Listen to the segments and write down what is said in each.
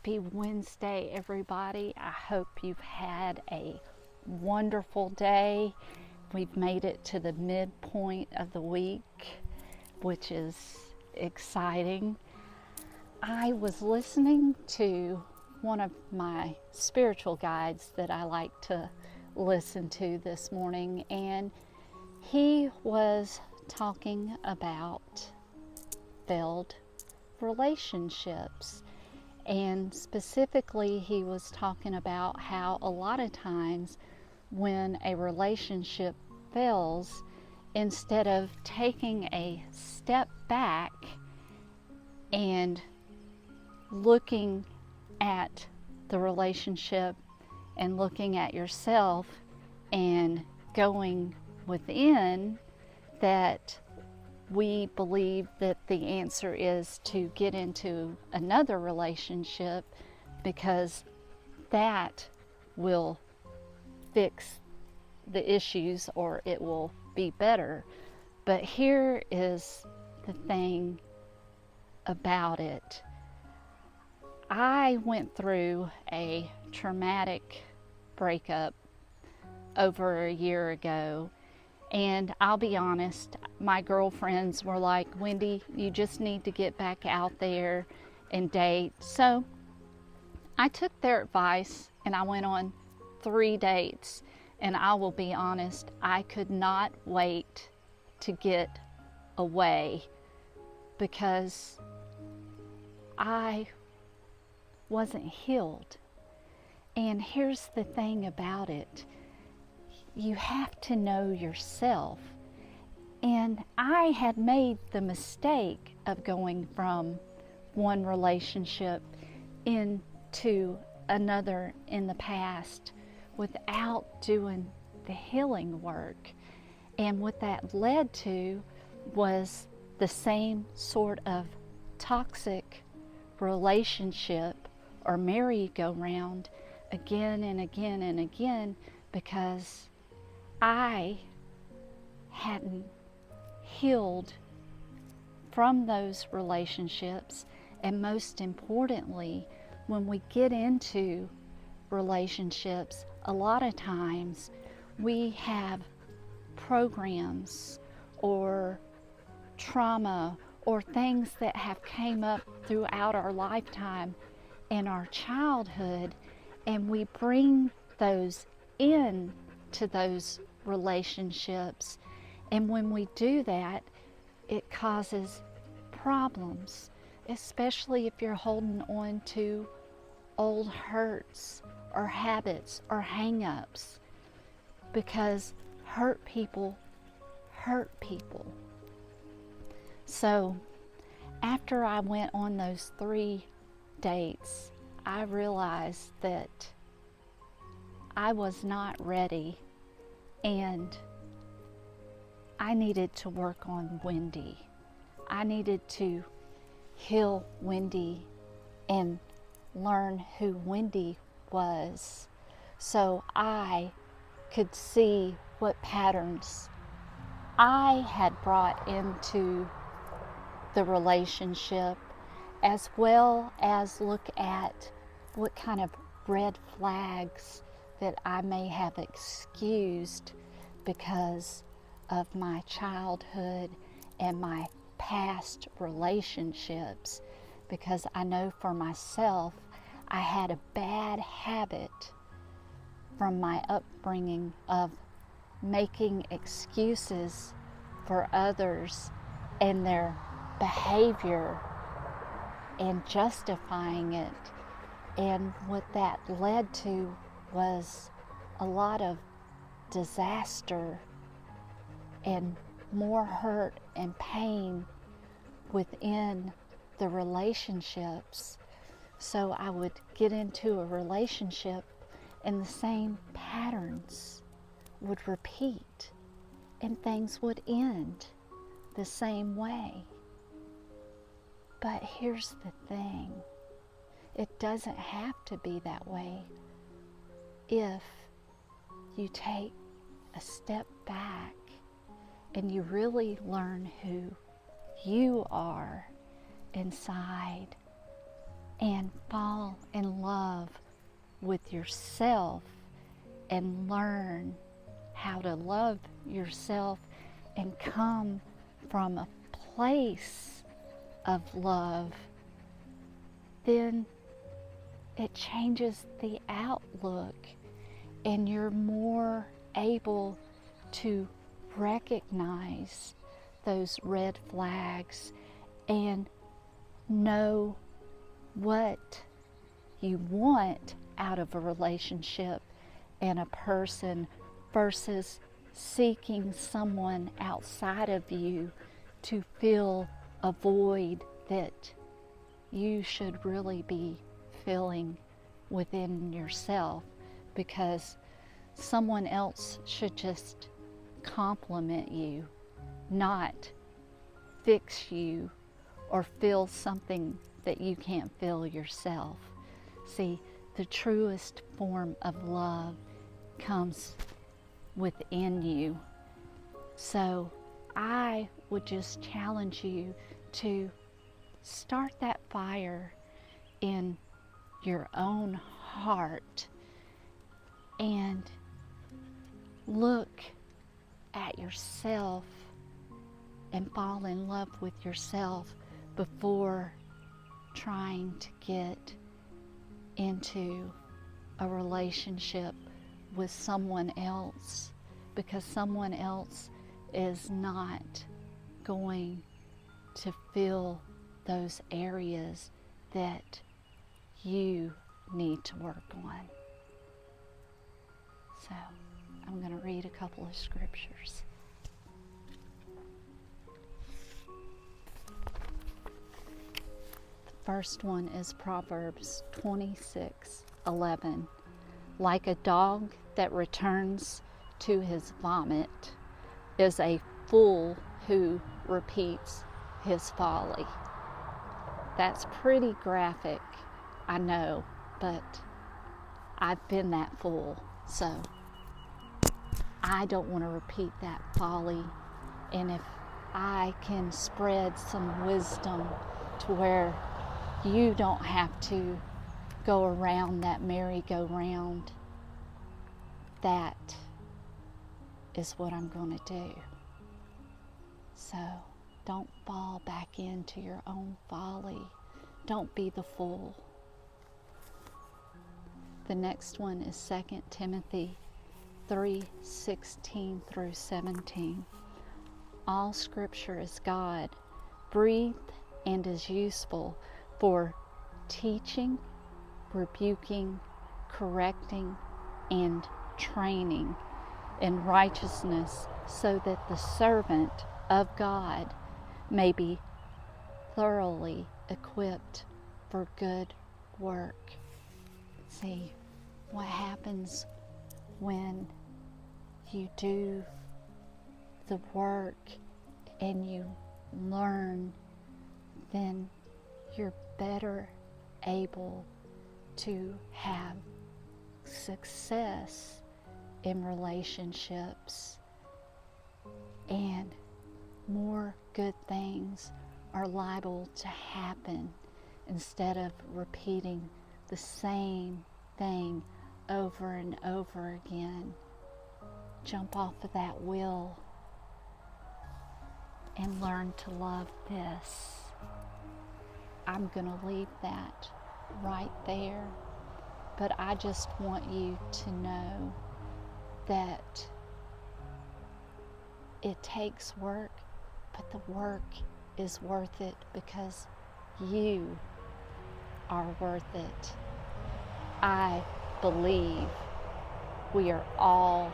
Happy Wednesday, everybody. I hope you've had a wonderful day. We've made it to the midpoint of the week, which is exciting. I was listening to one of my spiritual guides that I like to listen to this morning, and he was talking about failed relationships. And specifically, he was talking about how a lot of times when a relationship fails, instead of taking a step back and looking at the relationship and looking at yourself and going within, that we believe that the answer is to get into another relationship because that will fix the issues or it will be better. But here is the thing about it. I went through a traumatic breakup over a year ago. And I'll be honest, my girlfriends were like, Wendy, you just need to get back out there and date. So I took their advice and I went on 3 dates. And I will be honest, I could not wait to get away because I wasn't healed. And here's the thing about it. You have to know yourself. And I had made the mistake of going from one relationship into another in the past without doing the healing work. And what that led to was the same sort of toxic relationship or merry-go-round again and again and again, because I hadn't healed from those relationships. And most importantly, when we get into relationships, a lot of times we have programs or trauma or things that have came up throughout our lifetime and our childhood, and we bring those in to those relationships. And when we do that, it causes problems, especially if you're holding on to old hurts or habits or hang-ups, because hurt people hurt people. So after I went on those 3 dates, I realized that I was not ready, and I needed to work on Wendy. I needed to heal Wendy and learn who Wendy was so I could see what patterns I had brought into the relationship, as well as look at what kind of red flags that I may have excused because of my childhood and my past relationships. Because I know for myself, I had a bad habit from my upbringing of making excuses for others and their behavior and justifying it. And what that led to was a lot of disaster and more hurt and pain within the relationships. So I would get into a relationship and the same patterns would repeat and things would end the same way. But here's the thing. It doesn't have to be that way if you take a step back and you really learn who you are inside and fall in love with yourself and learn how to love yourself and come from a place of love, then it changes the outlook and you're more able to recognize those red flags and know what you want out of a relationship and a person versus seeking someone outside of you to fill a void that you should really be filling within yourself, because someone else should just compliment you, not fix you or fill something that you can't fill yourself. See, the truest form of love comes within you. So I would just challenge you to start that fire in your own heart and look at yourself and fall in love with yourself before trying to get into a relationship with someone else, because someone else is not going to fill those areas that you need to work on. So I'm going to read a couple of scriptures. The first one is Proverbs 26:11. Like a dog that returns to his vomit is a fool who repeats his folly. That's pretty graphic, I know, but I've been that fool, so I don't want to repeat that folly. And if I can spread some wisdom to where you don't have to go around that merry-go-round, that is what I'm going to do. So don't fall back into your own folly. Don't be the fool. The next one is 2 Timothy 3:16 through 17. All scripture is God breathed and is useful for teaching, rebuking, correcting, and training in righteousness, so that the servant of God may be thoroughly equipped for good work. See, what happens when you do the work and you learn, then you're better able to have success in relationships, and more good things are liable to happen instead of repeating the same thing over and over again. Jump off of that wheel and learn to love this. I'm going to leave that right there, but I just want you to know that it takes work, but the work is worth it because you are worth it. I believe we are all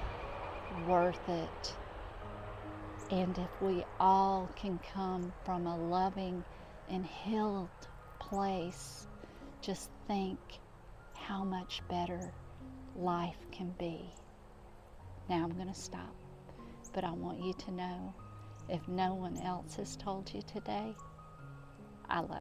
worth it. And if we all can come from a loving and healed place, just think how much better life can be. Now I'm going to stop, but I want you to know, if no one else has told you today, I love you.